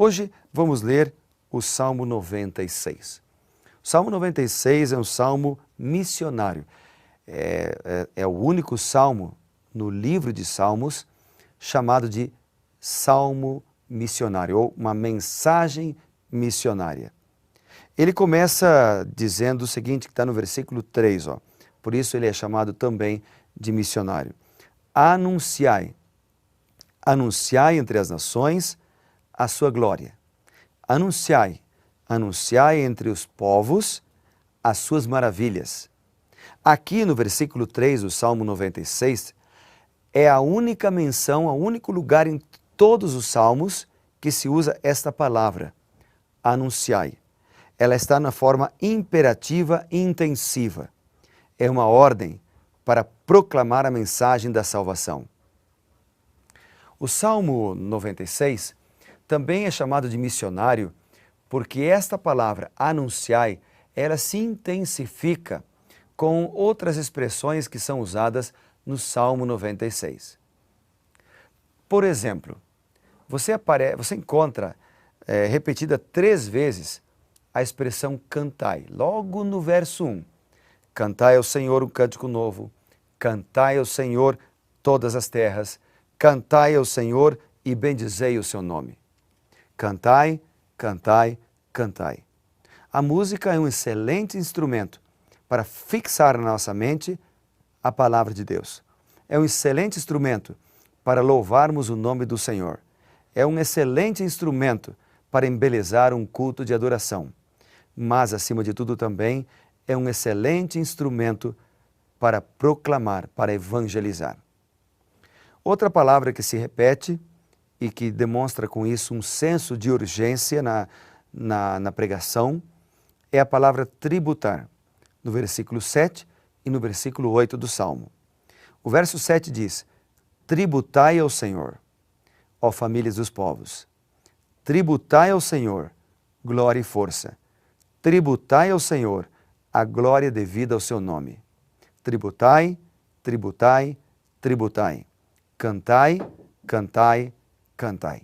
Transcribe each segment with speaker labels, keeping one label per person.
Speaker 1: Hoje vamos ler o Salmo 96. O Salmo 96 é um salmo missionário. É o único salmo no livro de Salmos chamado de Salmo missionário, ou uma mensagem missionária. Ele começa dizendo o seguinte, que está no versículo 3, por isso ele é chamado também de missionário. Anunciai entre as nações a sua glória. Anunciai entre os povos as suas maravilhas. Aqui no versículo 3 do Salmo 96, é a única menção, o único lugar em todos os salmos que se usa esta palavra, anunciai. Ela está na forma imperativa e intensiva. É uma ordem para proclamar a mensagem da salvação. O Salmo 96 também é chamado de missionário porque esta palavra, anunciai, ela se intensifica com outras expressões que são usadas no Salmo 96. Por exemplo, você encontra repetida 3 vezes a expressão cantai, logo no verso 1. Cantai ao Senhor um cântico novo, cantai ao Senhor todas as terras, cantai ao Senhor e bendizei o seu nome. Cantai, cantai, cantai. A música é um excelente instrumento para fixar na nossa mente a palavra de Deus. É um excelente instrumento para louvarmos o nome do Senhor. É um excelente instrumento para embelezar um culto de adoração. Mas, acima de tudo, também é um excelente instrumento para proclamar, para evangelizar. Outra palavra que se repete e que demonstra com isso um senso de urgência na pregação é a palavra tributar, no versículo 7 e no versículo 8 do Salmo. O verso 7 diz, tributai ao Senhor, ó famílias dos povos. Tributai ao Senhor, glória e força. Tributai ao Senhor a glória devida ao seu nome. Tributai, tributai, tributai. Cantai, cantai, cantai.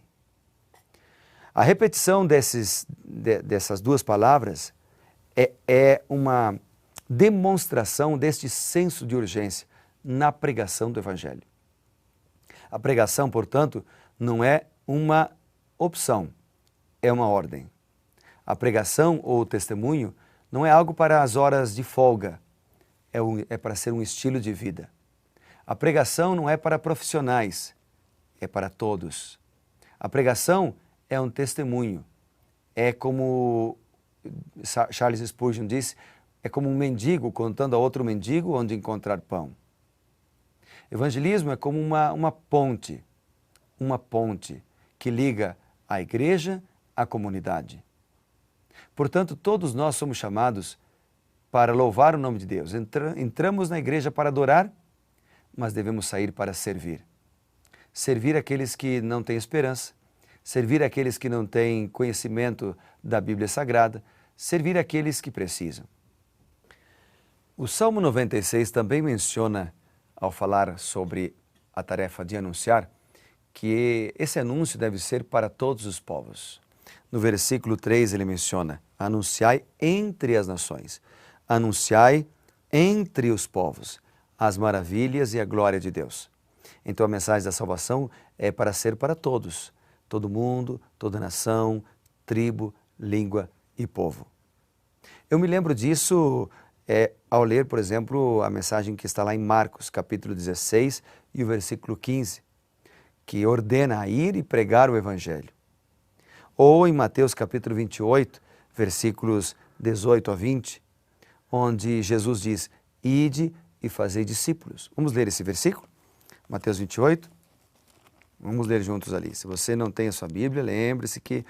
Speaker 1: A repetição dessas duas palavras é uma demonstração deste senso de urgência na pregação do Evangelho. A pregação, portanto, não é uma opção, é uma ordem. A pregação ou o testemunho não é algo para as horas de folga, é para ser um estilo de vida. A pregação não é para profissionais, é para todos. A pregação é um testemunho, é como Charles Spurgeon disse, é como um mendigo contando a outro mendigo onde encontrar pão. Evangelismo é como uma ponte que liga a igreja à comunidade. Portanto, todos nós somos chamados para louvar o nome de Deus. Entramos na igreja para adorar, mas devemos sair para servir. Servir aqueles que não têm esperança, servir aqueles que não têm conhecimento da Bíblia Sagrada, servir aqueles que precisam. O Salmo 96 também menciona, ao falar sobre a tarefa de anunciar, que esse anúncio deve ser para todos os povos. No versículo 3 ele menciona, anunciai entre as nações, anunciai entre os povos as maravilhas e a glória de Deus. Então a mensagem da salvação é para ser para todos, todo mundo, toda nação, tribo, língua e povo. Eu me lembro disso ao ler, por exemplo, a mensagem que está lá em Marcos, capítulo 16 e o versículo 15, que ordena a ir e pregar o Evangelho. Ou em Mateus, capítulo 28, versículos 18 a 20, onde Jesus diz, ide e fazei discípulos. Vamos ler esse versículo? Mateus 28, vamos ler juntos ali. Se você não tem a sua Bíblia, lembre-se que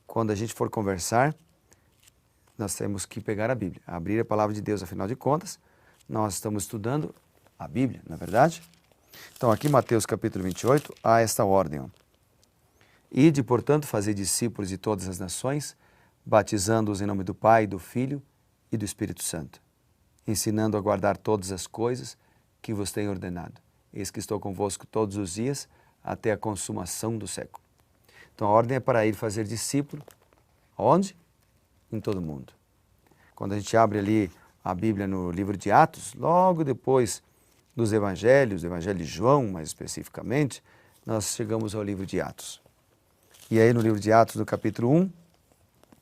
Speaker 1: quando a gente for conversar, nós temos que pegar a Bíblia, abrir a palavra de Deus, afinal de contas, nós estamos estudando a Bíblia, não é verdade? Então aqui Mateus capítulo 28, há esta ordem. Ide, portanto, fazei discípulos de todas as nações, batizando-os em nome do Pai, do Filho e do Espírito Santo, ensinando a guardar todas as coisas que vos tenho ordenado. Eis que estou convosco todos os dias, até a consumação do século. Então a ordem é para ir fazer discípulo. Onde? Em todo mundo. Quando a gente abre ali a Bíblia no livro de Atos, logo depois dos evangelhos, o evangelho de João mais especificamente, nós chegamos ao livro de Atos. E aí no livro de Atos, no capítulo 1,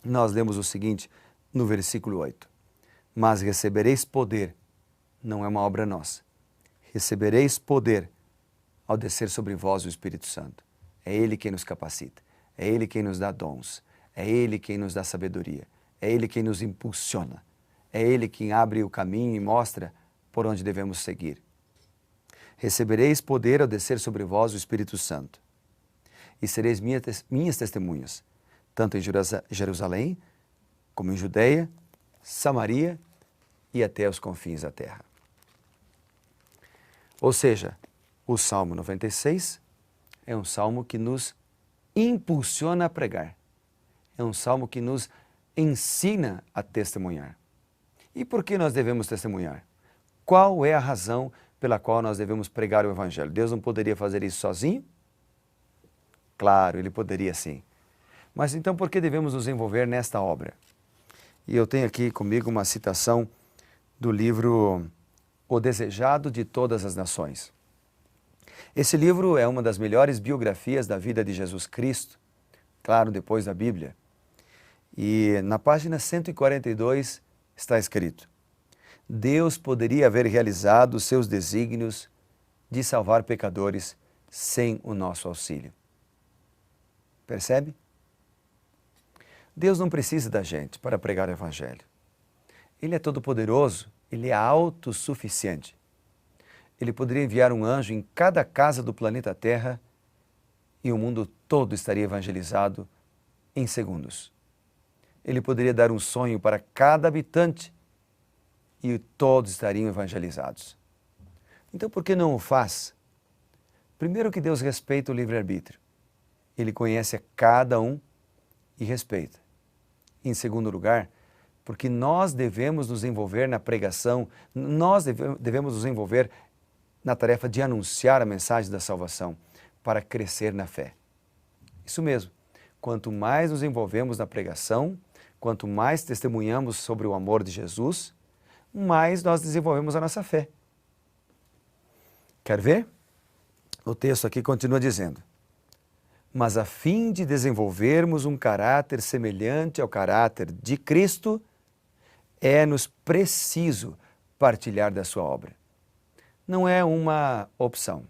Speaker 1: nós lemos o seguinte, no versículo 8. Mas recebereis poder, não é uma obra nossa, recebereis poder ao descer sobre vós o Espírito Santo. É Ele quem nos capacita, é Ele quem nos dá dons, é Ele quem nos dá sabedoria, é Ele quem nos impulsiona, é Ele quem abre o caminho e mostra por onde devemos seguir. Recebereis poder ao descer sobre vós o Espírito Santo, e sereis minhas testemunhas, tanto em Jerusalém, como em Judeia, Samaria e até os confins da terra. Ou seja, o Salmo 96 é um salmo que nos impulsiona a pregar. É um salmo que nos ensina a testemunhar. E por que nós devemos testemunhar? Qual é a razão pela qual nós devemos pregar o Evangelho? Deus não poderia fazer isso sozinho? Claro, Ele poderia sim. Mas então por que devemos nos envolver nesta obra? E eu tenho aqui comigo uma citação do livro O Desejado de Todas as Nações. Esse livro é uma das melhores biografias da vida de Jesus Cristo, claro, depois da Bíblia. E na página 142 está escrito: Deus poderia haver realizado os seus desígnios de salvar pecadores sem o nosso auxílio. Percebe? Deus não precisa da gente para pregar o Evangelho. Ele é todo-poderoso, Ele é autossuficiente. Ele poderia enviar um anjo em cada casa do planeta Terra e o mundo todo estaria evangelizado em segundos. Ele poderia dar um sonho para cada habitante e todos estariam evangelizados. Então, por que não o faz? Primeiro que Deus respeita o livre-arbítrio. Ele conhece a cada um e respeita. Em segundo lugar, porque nós devemos nos envolver na pregação, nós devemos nos envolver na tarefa de anunciar a mensagem da salvação para crescer na fé. Isso mesmo, quanto mais nos envolvemos na pregação, quanto mais testemunhamos sobre o amor de Jesus, mais nós desenvolvemos a nossa fé. Quer ver? O texto aqui continua dizendo: mas a fim de desenvolvermos um caráter semelhante ao caráter de Cristo, é-nos preciso partilhar da sua obra. Não é uma opção,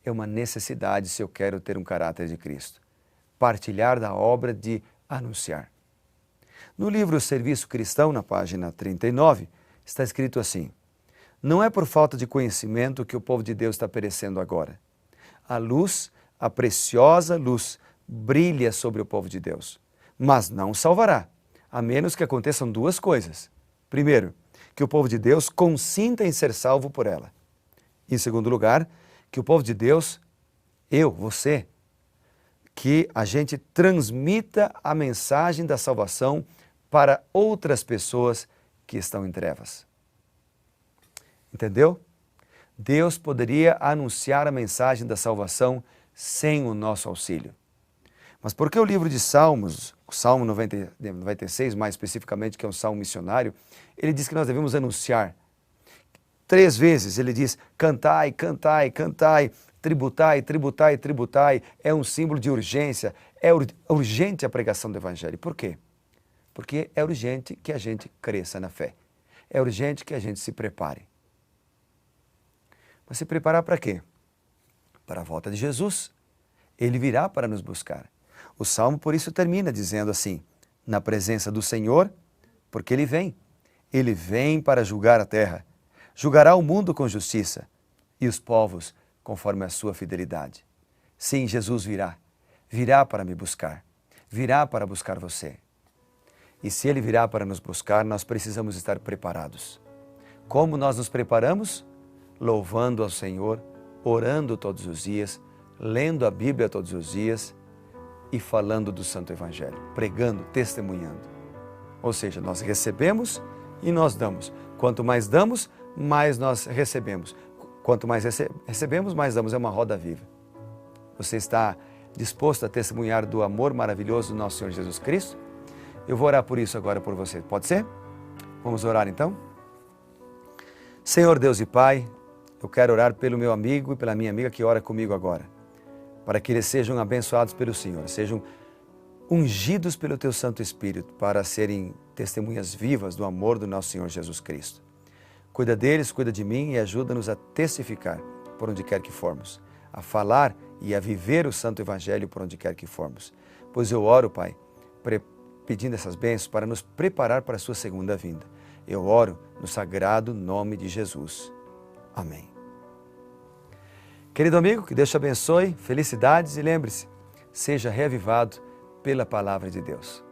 Speaker 1: é uma necessidade se eu quero ter um caráter de Cristo. Partilhar da obra de anunciar. No livro Serviço Cristão, na página 39, está escrito assim: não é por falta de conhecimento que o povo de Deus está perecendo agora. A luz, a preciosa luz, brilha sobre o povo de Deus, mas não salvará, a menos que aconteçam duas coisas. Primeiro, que o povo de Deus consinta em ser salvo por ela. Em segundo lugar, que o povo de Deus, eu, você, que a gente transmita a mensagem da salvação para outras pessoas que estão em trevas. Entendeu? Deus poderia anunciar a mensagem da salvação sem o nosso auxílio. Mas por que o livro de Salmos, o Salmo 96 mais especificamente, que é um salmo missionário, ele diz que nós devemos anunciar? 3 vezes ele diz: cantai, cantai, cantai, tributai, tributai, tributai. É um símbolo de urgência, é urgente a pregação do Evangelho. Por quê? Porque é urgente que a gente cresça na fé. É urgente que a gente se prepare. Mas se preparar para quê? Para a volta de Jesus. Ele virá para nos buscar. O Salmo, por isso, termina dizendo assim: na presença do Senhor, porque Ele vem. Ele vem para julgar a terra. Julgará o mundo com justiça e os povos conforme a sua fidelidade. Sim, Jesus virá. Virá para me buscar. Virá para buscar você. E se Ele virá para nos buscar, nós precisamos estar preparados. Como nós nos preparamos? Louvando ao Senhor, orando todos os dias, lendo a Bíblia todos os dias e falando do Santo Evangelho, pregando, testemunhando. Ou seja, nós recebemos e nós damos. Quanto mais damos, mais nós recebemos. Quanto mais recebemos, mais damos. É uma roda viva. Você está disposto a testemunhar do amor maravilhoso do nosso Senhor Jesus Cristo? Eu vou orar por isso agora por você. Pode ser? Vamos orar então? Senhor Deus e Pai, eu quero orar pelo meu amigo e pela minha amiga que ora comigo agora, para que eles sejam abençoados pelo Senhor, sejam ungidos pelo Teu Santo Espírito para serem testemunhas vivas do amor do nosso Senhor Jesus Cristo. Cuida deles, cuida de mim e ajuda-nos a testificar por onde quer que formos, a falar e a viver o Santo Evangelho por onde quer que formos. Pois eu oro, Pai, pedindo essas bênçãos para nos preparar para a sua segunda vinda. Eu oro no sagrado nome de Jesus. Amém. Querido amigo, que Deus te abençoe, felicidades e lembre-se, seja reavivado pela palavra de Deus.